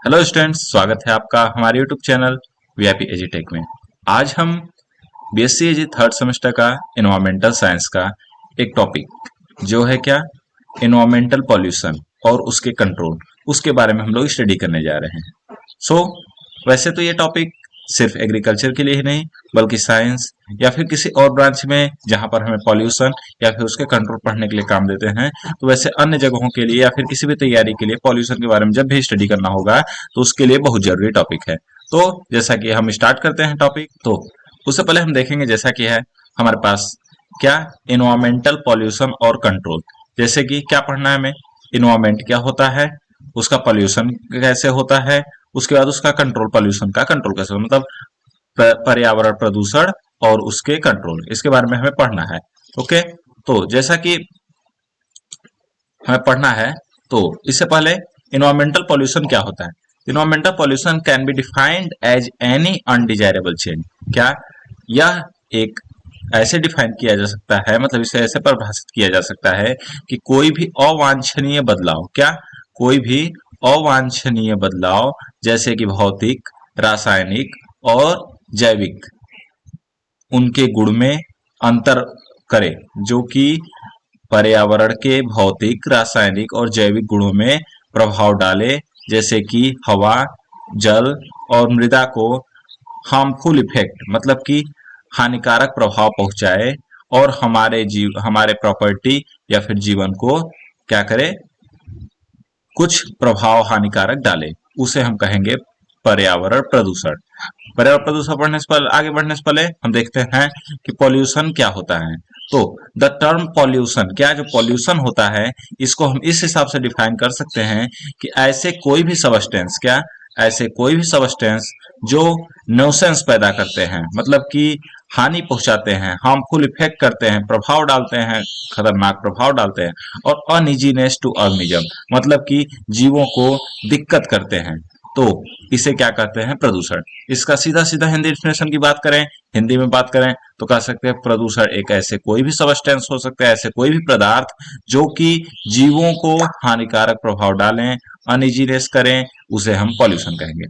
Hello students, स्वागत है आपका हमारे यूट्यूब चैनल वीआईपी एजुटेक में। आज हम बीएससी एजी थर्ड सेमेस्टर का एनवायरमेंटल साइंस का एक टॉपिक जो है क्या, एनवायरमेंटल पॉल्यूशन और उसके कंट्रोल, उसके बारे में हम लोग स्टडी करने जा रहे हैं। वैसे तो ये टॉपिक सिर्फ एग्रीकल्चर के लिए ही नहीं बल्कि साइंस या फिर किसी और ब्रांच में जहां पर हमें पॉल्यूशन या फिर उसके कंट्रोल पढ़ने के लिए काम देते हैं, तो वैसे अन्य जगहों के लिए या फिर किसी भी तैयारी के लिए पॉल्यूशन के बारे में जब भी स्टडी करना होगा तो उसके लिए बहुत जरूरी टॉपिक है। तो जैसा कि हम स्टार्ट करते हैं टॉपिक, तो उससे पहले हम देखेंगे जैसा कि है हमारे पास क्या, इन्वायरमेंटल पॉल्यूशन और कंट्रोल। जैसे कि क्या पढ़ना है हमें, इन्वायरमेंट क्या होता है, उसका पॉल्यूशन कैसे होता है, उसके बाद उसका कंट्रोल, पॉल्यूशन का कंट्रोल कैसे होता है, मतलब पर्यावरण प्रदूषण और उसके कंट्रोल, इसके बारे में हमें पढ़ना है। ओके, तो जैसा कि हमें पढ़ना है, तो इससे पहले इन्वायरमेंटल पॉल्यूशन क्या होता है। Environmental pollution can be defined as any undesirable change. क्या, यह एक ऐसे डिफाइन किया जा सकता है, मतलब इसे ऐसे परिभाषित किया जा सकता है कि कोई भी अवांछनीय बदलाव, क्या, कोई भी अवांछनीय बदलाव जैसे कि भौतिक, रासायनिक और जैविक, उनके गुण में अंतर करे, जो कि पर्यावरण के भौतिक, रासायनिक और जैविक गुणों में प्रभाव डाले, जैसे कि हवा, जल और मृदा को हार्मफुल इफेक्ट, मतलब कि हानिकारक प्रभाव पहुंचाए, और हमारे प्रॉपर्टी या फिर जीवन को क्या करे, कुछ प्रभाव हानिकारक डाले, उसे हम कहेंगे पर्यावरण प्रदूषण। पर्यावरण प्रदूषण पढ़ने से पहले, आगे बढ़ने से पहले हम देखते हैं कि पॉल्यूशन क्या होता है। तो द टर्म पॉल्यूशन, क्या, जो पॉल्यूशन होता है इसको हम इस हिसाब से डिफाइन कर सकते हैं कि ऐसे कोई भी सबस्टेंस, क्या, ऐसे कोई भी सबस्टेंस जो न्यूसेंस पैदा करते हैं, मतलब कि हानि पहुंचाते हैं, हार्मफुल इफेक्ट करते हैं, प्रभाव डालते हैं, खतरनाक प्रभाव डालते हैं, और अनइजीनेस टू ऑर्गेनिज्म, मतलब कि जीवों को दिक्कत करते हैं, तो इसे क्या कहते हैं, प्रदूषण। इसका सीधा सीधा हिंदी डिफिनेशन की बात करें, हिंदी में बात करें तो कह सकते हैं प्रदूषण एक ऐसे कोई भी सबस्टेंस हो सकता है, ऐसे कोई भी पदार्थ जो कि जीवों को हानिकारक प्रभाव डालें, अनइजीनेस करें, उसे हम पॉल्यूशन कहेंगे।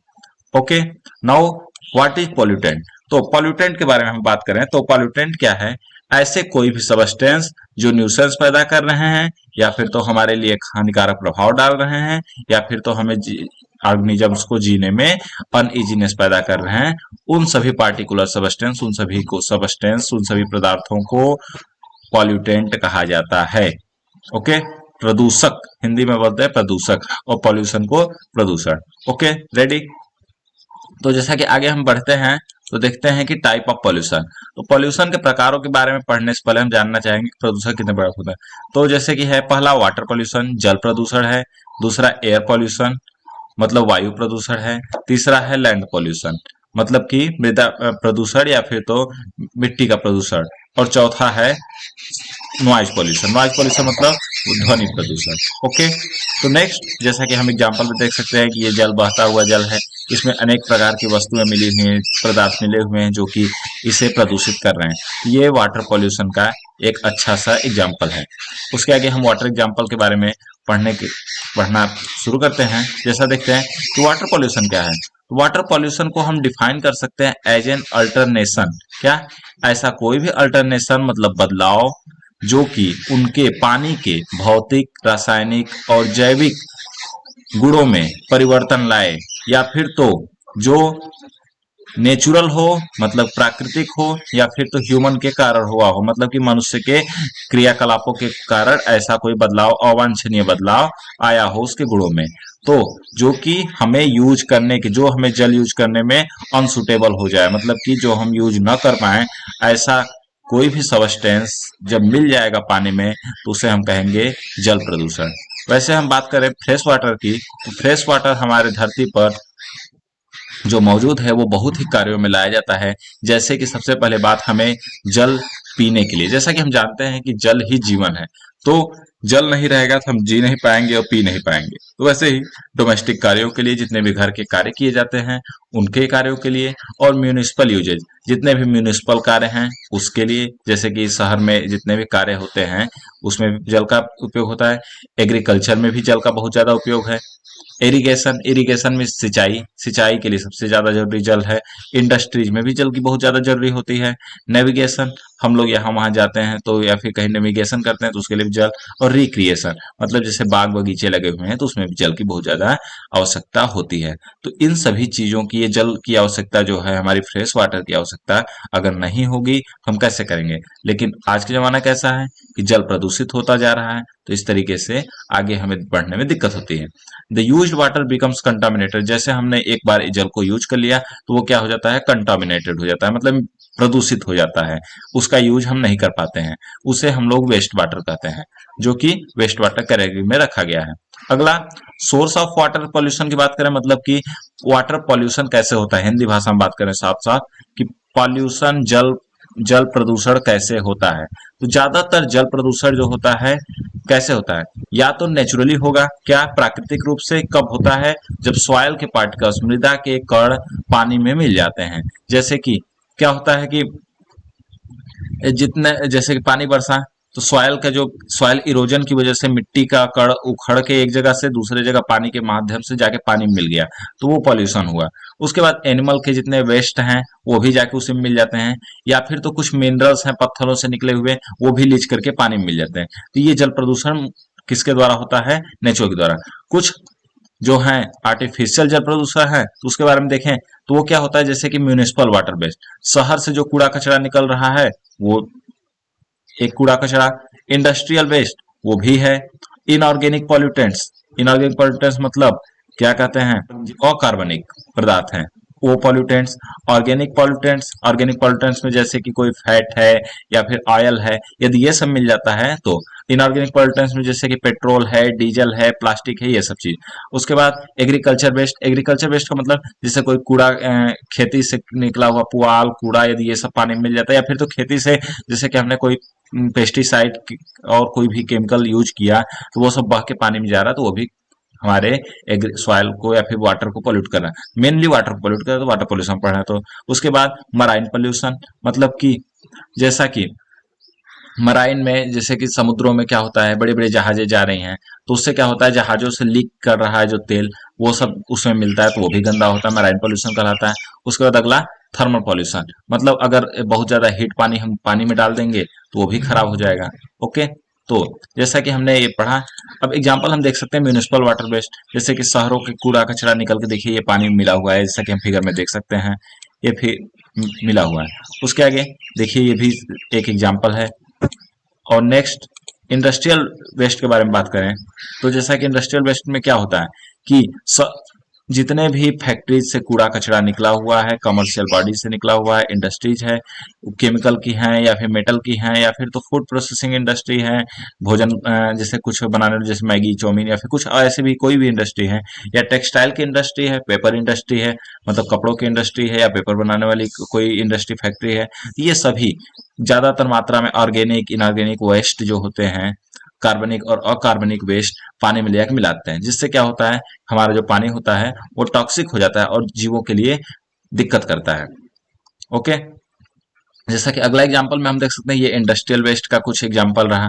Okay, now what is pollutant. तो पॉल्यूटेंट के बारे में हम बात करें तो पॉल्यूटेंट क्या है, ऐसे कोई भी सबस्टेंस जो न्यूसेंस पैदा कर रहे हैं, या फिर तो हमारे लिए हानिकारक प्रभाव डाल रहे हैं, या फिर तो हमें ऑर्गेनिजम्स को जीने में अनइजीनेस पैदा कर रहे हैं, उन सभी पार्टिकुलर सबस्टेंस, उन सभी पदार्थों को पॉल्यूटेंट कहा जाता है। ओके, प्रदूषक हिंदी में बोलते हैं प्रदूषक, और पॉल्यूशन को प्रदूषण। Okay, ready. तो जैसा कि आगे हम बढ़ते हैं तो देखते हैं कि टाइप ऑफ पॉल्यूशन। तो पॉल्यूशन के प्रकारों के बारे में पढ़ने से पहले हम जानना चाहेंगे कि प्रदूषण कितने प्रकार होता है। तो जैसे कि है, पहला वाटर पॉल्यूशन, जल प्रदूषण है। दूसरा एयर पॉल्यूशन, मतलब वायु प्रदूषण है। तीसरा है लैंड पॉल्यूशन, मतलब कि मृदा प्रदूषण या फिर तो मिट्टी का प्रदूषण। और चौथा है नॉइज पॉल्यूशन। नॉइज पॉल्यूशन मतलब ध्वनि प्रदूषण। ओके, तो नेक्स्ट जैसा कि हम एग्जांपल में देख सकते हैं कि ये जल, बहता हुआ जल है, इसमें अनेक प्रकार की वस्तुएं मिली हुई हैं, पदार्थ मिले हुए हैं जो कि इसे प्रदूषित कर रहे हैं। ये वाटर पॉल्यूशन का एक अच्छा सा एग्जाम्पल है। उसके आगे हम वाटर एग्जाम्पल के बारे में पढ़ना शुरू करते हैं। जैसा देखते हैं कि वाटर पॉल्यूशन क्या है। वाटर पॉल्यूशन को हम डिफाइन कर सकते हैं एज एन अल्टरनेशन, क्या, ऐसा कोई भी अल्टरनेशन मतलब बदलाव जो कि उनके पानी के भौतिक, रासायनिक और जैविक गुणों में परिवर्तन लाए, या फिर तो जो नेचुरल हो मतलब प्राकृतिक हो, या फिर तो ह्यूमन के कारण हुआ हो, मतलब कि मनुष्य के क्रियाकलापों के कारण ऐसा कोई बदलाव, अवांछनीय बदलाव आया हो उसके गुणों में, तो जो कि हमें यूज करने के, जो हमें जल यूज करने में अनसुटेबल हो जाए, मतलब कि जो हम यूज न कर पाए, ऐसा कोई भी सबस्टेंस जब मिल जाएगा पानी में तो उसे हम कहेंगे जल प्रदूषण। वैसे हम बात करें फ्रेश वाटर की, तो फ्रेश वाटर हमारे धरती पर जो मौजूद है वो बहुत ही कार्यों में लाया जाता है। जैसे कि सबसे पहले बात, हमें जल पीने के लिए, जैसा कि हम जानते हैं कि जल ही जीवन है, तो जल नहीं रहेगा तो हम जी नहीं पाएंगे और पी नहीं पाएंगे। तो वैसे ही डोमेस्टिक कार्यों के लिए जितने भी घर के कार्य किए जाते हैं उनके कार्यों के लिए, और म्यूनिसिपल यूजेज जितने भी म्यूनिसिपल कार्य हैं उसके लिए, जैसे कि शहर में जितने भी कार्य होते हैं उसमें भी जल का उपयोग होता है। एग्रीकल्चर में भी जल का बहुत ज्यादा उपयोग है। इरिगेशन इरिगेशन में सिंचाई सिंचाई के लिए सबसे ज्यादा जरूरी जल है। इंडस्ट्रीज में भी जल की बहुत ज्यादा जरूरी होती है। नेविगेशन, हम लोग यहाँ वहां जाते हैं तो या फिर कहीं नेविगेशन करते हैं तो उसके लिए भी जल। और रिक्रिएशन मतलब जैसे बाग बगीचे लगे हुए हैं तो उसमें भी जल की बहुत ज्यादा आवश्यकता होती है। तो इन सभी चीजों की, ये जल की आवश्यकता जो है, हमारी फ्रेश वाटर की आवश्यकता अगर नहीं होगी तो हम कैसे करेंगे। लेकिन आज का जमाना कैसा है कि जल प्रदूषित होता जा रहा है, तो इस तरीके से आगे हमें बढ़ने में दिक्कत होती है। The used water becomes contaminated, जैसे हमने एक बार जल को यूज कर लिया तो वो क्या हो जाता है, कंटामिनेटेड हो जाता है, मतलब प्रदूषित हो जाता है। उसका यूज हम नहीं कर पाते हैं, उसे हम लोग वेस्ट वाटर कहते हैं, जो कि वेस्ट वाटर कैटेगरी में रखा गया है। अगला, सोर्स ऑफ वाटर पॉल्यूशन की बात करें, मतलब कि वाटर पॉल्यूशन कैसे होता है, हिंदी भाषा में बात करें साथ साथ कि पॉल्यूशन, जल जल प्रदूषण कैसे होता है। तो ज्यादातर जल प्रदूषण जो होता है कैसे होता है, या तो नेचुरली होगा, क्या प्राकृतिक रूप से कब होता है, जब सॉइल के पार्टिकल्स, मृदा के कण पानी में मिल जाते हैं। जैसे कि क्या होता है कि जितने, जैसे कि पानी बरसा तो सॉइल का जो, सॉइल इरोजन की वजह से मिट्टी का कण उखड़ के एक जगह से दूसरे जगह पानी के माध्यम से जाके पानी में मिल गया, तो वो पॉल्यूशन हुआ। उसके बाद एनिमल के जितने वेस्ट हैं वो भी जाके उसे मिल जाते हैं, या फिर तो कुछ मिनरल्स हैं पत्थरों से निकले हुए, वो भी लीच करके पानी में मिल जाते हैं। तो ये जल प्रदूषण किसके द्वारा होता है, नेचर के द्वारा। कुछ जो है आर्टिफिशियल जल प्रदूषण है तो उसके बारे में देखें तो वो क्या होता है, जैसे कि म्यूनिसिपल वाटर वेस्ट, शहर से जो कूड़ा कचरा निकल रहा है वो एक कूड़ा कचरा। इंडस्ट्रियल वेस्ट वो भी है। इनऑर्गेनिक पॉल्यूटेंट्स, इनऑर्गेनिक पॉल्यूटेंट्स मतलब क्या कहते हैं, अकार्बनिक पदार्थ हैं वो पॉल्यूटेंट्स। ऑर्गेनिक पॉल्यूटेंट्स में जैसे कि कोई फैट है या फिर ऑयल है, यदि ये सब मिल जाता है तो इनऑर्गेनिक पॉल्यूटेंट्स में जैसे कि पेट्रोल है, डीजल है, प्लास्टिक है, ये सब चीज। उसके बाद एग्रीकल्चर वेस्ट का मतलब जैसे कोई कूड़ा, खेती से निकला हुआ पुआल कूड़ा, यदि ये सब पानी में मिल जाता है, या फिर तो खेती से जैसे कि हमने कोई पेस्टिसाइड और कोई भी केमिकल यूज किया तो वो सब बह के पानी में जा रहा है, तो वो भी हमारे सॉइल को या फिर वाटर को पोल्यूट कर रहा है। मेनली वाटर को पोल्यूट कर रहा है, तो वाटर पोल्यूशन पढ़ रहा है। तो उसके बाद मराइन पोल्यूशन, मतलब कि जैसा कि मराइन में, जैसे कि समुद्रों में क्या होता है, बड़े बड़े जहाजें जा रही हैं तो उससे क्या होता है, जहाजों से लीक कर रहा है जो तेल वो सब उसमें मिलता है, तो वो भी गंदा होता है, मराइन पोल्यूशन कहलाता है। उसके बाद अगला थर्मल पॉल्यूशन, मतलब अगर बहुत ज्यादा हीट पानी हम पानी में डाल देंगे तो वो भी खराब हो जाएगा। ओके, तो जैसा कि हमने ये पढ़ा, अब एग्जांपल हम देख सकते हैं म्यूनिसिपल वाटर वेस्ट, जैसे कि शहरों के कूड़ा कचरा निकल के देखिए ये पानी में मिला हुआ है, जैसा कि हम फिगर में देख सकते हैं, ये फिर मिला हुआ है। उसके आगे देखिए ये भी एक एग्जांपल है। और नेक्स्ट, इंडस्ट्रियल वेस्ट के बारे में बात करें तो जैसा कि इंडस्ट्रियल वेस्ट में क्या होता है कि जितने भी फैक्ट्रीज से कूड़ा कचरा निकला हुआ है, कमर्शियल बॉडी से निकला हुआ है, इंडस्ट्रीज है, केमिकल की हैं या फिर मेटल की हैं या फिर तो फूड प्रोसेसिंग इंडस्ट्री है, भोजन जैसे कुछ बनाने, जैसे मैगी चाउमीन या फिर कुछ ऐसे भी कोई भी इंडस्ट्री है, या टेक्सटाइल की इंडस्ट्री है, पेपर इंडस्ट्री है, मतलब कपड़ों की इंडस्ट्री है, या पेपर बनाने वाली कोई इंडस्ट्री फैक्ट्री है, ये सभी ज्यादातर मात्रा में ऑर्गेनिक इनऑर्गेनिक वेस्ट जो होते हैं, कार्बनिक और अकार्बनिक वेस्ट पानी में लेकर मिलाते हैं, जिससे क्या होता है, हमारा जो पानी होता है वो टॉक्सिक हो जाता है और जीवों के लिए दिक्कत करता है। ओके, जैसा कि अगला एग्जांपल में हम देख सकते हैं, ये इंडस्ट्रियल वेस्ट का कुछ एग्जांपल रहा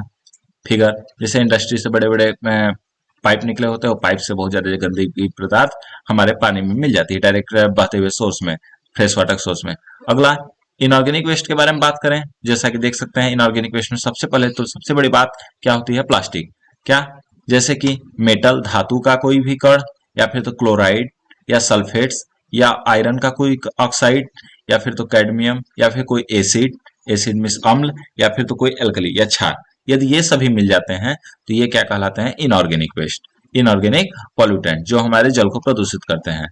फिगर, जैसे इंडस्ट्री से बड़े बड़े पाइप निकले होते हैं, और पाइप से बहुत ज्यादा गंदगी पदार्थ हमारे पानी में मिल जाती है डायरेक्ट बहते हुए सोर्स में, फ्रेश वाटर सोर्स में। अगला, इनऑर्गेनिक वेस्ट के बारे में बात करें, जैसा कि देख सकते हैं इनऑर्गेनिक वेस्ट में सबसे पहले तो सबसे बड़ी बात क्या होती है, प्लास्टिक। क्या, जैसे कि मेटल धातु का कोई भी कण, या फिर तो क्लोराइड या सल्फेट्स, या आयरन का कोई ऑक्साइड, या फिर तो कैडमियम, या फिर कोई एसिड, एसिड मीन्स अम्ल, या फिर तो कोई एल्कली या क्षार, यदि ये सभी मिल जाते हैं तो ये क्या कहलाते हैं, इनऑर्गेनिक वेस्ट, इनऑर्गेनिक पॉल्यूटेंट जो हमारे जल को प्रदूषित करते हैं।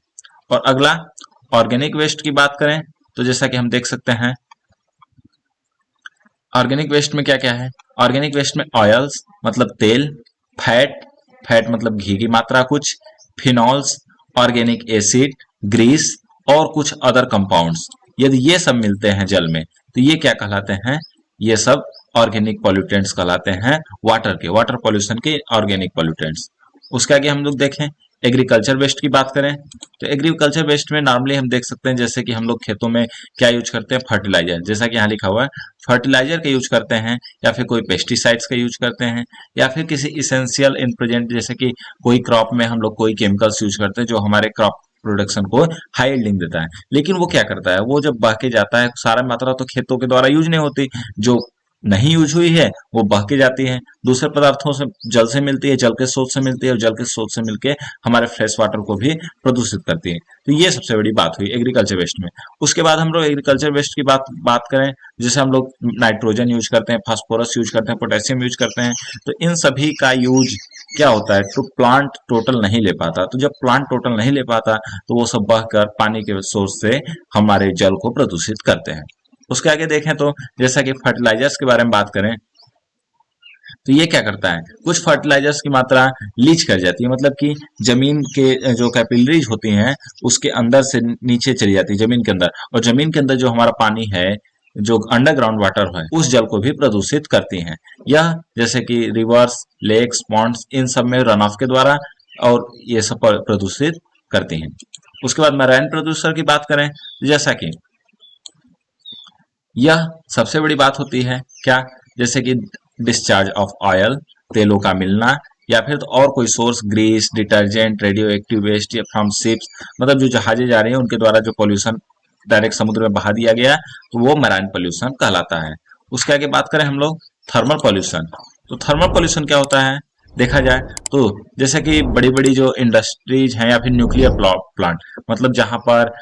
और अगला, ऑर्गेनिक वेस्ट की बात करें तो जैसा कि हम देख सकते हैं ऑर्गेनिक वेस्ट में क्या क्या है, ऑर्गेनिक वेस्ट में ऑयल्स मतलब तेल, फैट, फैट मतलब घी की मात्रा कुछ, फिनॉल्स, ऑर्गेनिक एसिड, ग्रीस और कुछ अदर कंपाउंड्स, यदि ये सब मिलते हैं जल में तो ये क्या कहलाते हैं, ये सब ऑर्गेनिक पॉल्यूटेंट्स कहलाते हैं वाटर के, वाटर पॉल्यूशन के ऑर्गेनिक पॉल्यूटेंट्स। उसके आगे हम लोग देखें एग्रीकल्चर वेस्ट की बात करें तो एग्रीकल्चर वेस्ट में नॉर्मली हम देख सकते हैं जैसे कि हम लोग खेतों में क्या यूज करते हैं, फर्टिलाइजर, जैसा कि यहाँ लिखा हुआ है फर्टिलाइजर का यूज करते हैं, या फिर कोई पेस्टिसाइड्स का यूज करते हैं, या फिर किसी इसेंशियल इंग्रेडिएंट जैसे कि कोई क्रॉप में हम लोग कोई केमिकल्स यूज करते हैं जो हमारे क्रॉप प्रोडक्शन को हाई यील्डिंग देता है। लेकिन वो क्या करता है, वो जब बह के जाता है सारा मात्रा तो खेतों के द्वारा यूज नहीं होती, जो नहीं यूज हुई है वो बह के जाती है दूसरे पदार्थों से, जल से मिलती है, जल के स्रोत से मिलती है, और जल के स्रोत से मिलके हमारे फ्रेश वाटर को भी प्रदूषित करती है। तो ये सबसे बड़ी बात हुई एग्रीकल्चर वेस्ट में। उसके बाद हम लोग एग्रीकल्चर वेस्ट की बात करें, जैसे हम लोग नाइट्रोजन यूज करते हैं, फास्फोरस यूज करते हैं, पोटेशियम यूज करते हैं, तो इन सभी का यूज क्या होता है, तो प्लांट टोटल नहीं ले पाता। तो जब प्लांट टोटल नहीं ले पाता तो वो सब बहकर पानी के सोर्स से हमारे जल को प्रदूषित करते हैं। उसके आगे देखें तो जैसा कि फर्टिलाइजर्स के बारे में बात करें तो ये क्या करता है, कुछ फर्टिलाइजर्स की मात्रा लीच कर जाती है, मतलब कि जमीन के जो कैपिलरीज होती हैं उसके अंदर से नीचे चली जाती है जमीन के अंदर, और जमीन के अंदर जो हमारा पानी है, जो अंडरग्राउंड वाटर है, उस जल को भी प्रदूषित करती हैं। यह जैसे कि रिवर्स, लेक्स, पॉन्ड्स, इन सब में रन ऑफ के द्वारा और ये सब प्रदूषित करती हैं। उसके बाद मैराइन प्रदूषण की बात करें जैसा कि यह सबसे बड़ी बात होती है क्या, जैसे कि डिस्चार्ज ऑफ ऑयल, तेलों का मिलना, या फिर तो और कोई source, grease, detergent, radioactive waste या फ्रॉम शिप्स, मतलब जो जहाजें जा रही हैं उनके द्वारा जो पॉल्यूशन डायरेक्ट समुद्र में बहा दिया गया तो वो मैराइन पॉल्यूशन कहलाता है। उसके आगे बात करें हम लोग थर्मल पॉल्यूशन, तो थर्मल पॉल्यूशन क्या होता है देखा जाए तो जैसे कि बड़ी बड़ी जो इंडस्ट्रीज हैं या फिर न्यूक्लियर प्लांट, मतलब जहां पर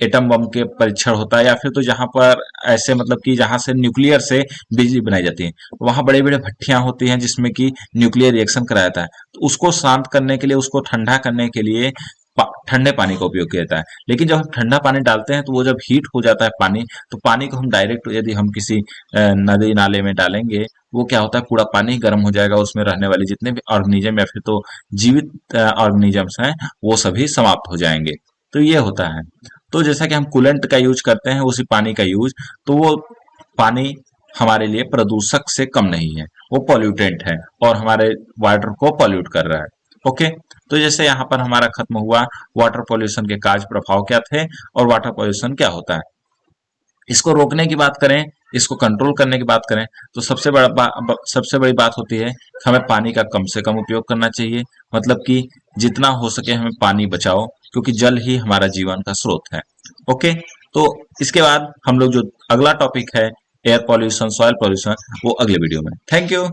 एटम बम के परीक्षण होता है, या फिर तो जहां पर ऐसे मतलब कि जहां से न्यूक्लियर से बिजली बनाई जाती है, वहां बड़े बड़े भट्टियां होती हैं जिसमें कि न्यूक्लियर रिएक्शन कराया जाता है। तो उसको शांत करने के लिए, उसको ठंडा करने के लिए ठंडे पानी का उपयोग किया जाता है। लेकिन जब हम ठंडा पानी डालते हैं तो वो जब हीट हो जाता है पानी, तो पानी को हम डायरेक्ट यदि हम किसी नदी नाले में डालेंगे, वो क्या होता है पूरा पानी गर्म हो जाएगा, उसमें रहने वाले जितने भी ऑर्गेनिज्म या फिर तो जीवित ऑर्गेनिजम्स हैं वो सभी समाप्त हो जाएंगे। तो ये होता है। तो जैसा कि हम कूलेंट का यूज करते हैं उसी पानी का यूज, तो वो पानी हमारे लिए प्रदूषक से कम नहीं है, वो पॉल्यूटेंट है और हमारे वाटर को पॉल्यूट कर रहा है। ओके, तो जैसे यहाँ पर हमारा खत्म हुआ वाटर पॉल्यूशन के कार्य प्रभाव क्या थे और वाटर पॉल्यूशन क्या होता है। इसको रोकने की बात करें, इसको कंट्रोल करने की बात करें तो सबसे बड़ी बात होती है कि हमें पानी का कम से कम उपयोग करना चाहिए, मतलब कि जितना हो सके हमें पानी बचाओ, क्योंकि जल ही हमारा जीवन का स्रोत है। ओके, तो इसके बाद हम लोग जो अगला टॉपिक है एयर पॉल्यूशन, सॉइल पॉल्यूशन, वो अगले वीडियो में। Thank you.